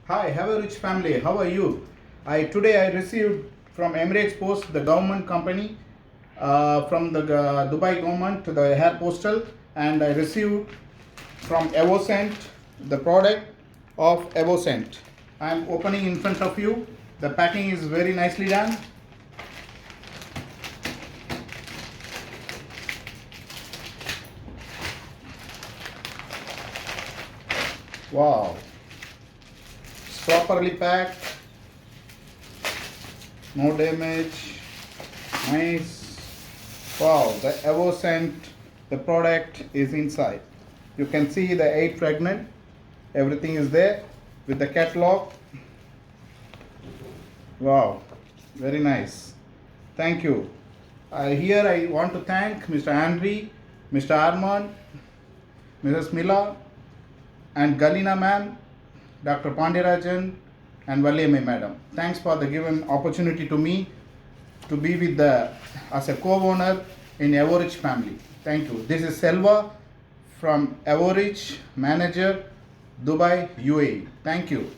Hi, have a rich family. How are you? Today I received from Emirates Post, the government company, from the Dubai government to the air postal, and I received from Evoscent the product of Evoscent. I am opening in front of you. The packing is very nicely done. Wow, it's properly packed, no damage, nice. Wow, the Evoscent, the product is inside. You can see the 8 pregnant, everything is there with the catalog. Wow, very nice. Thank you. Here I want to thank Mr. Henry, Mr. Armand, Mrs. Mila, and Galina ma'am, Dr. Pandirajan, and Valiame madam. Thanks for the given opportunity to me to be with the as a co-owner in Evorich family. Thank you. This is Selva from Evorich, manager, Dubai, UAE. Thank you.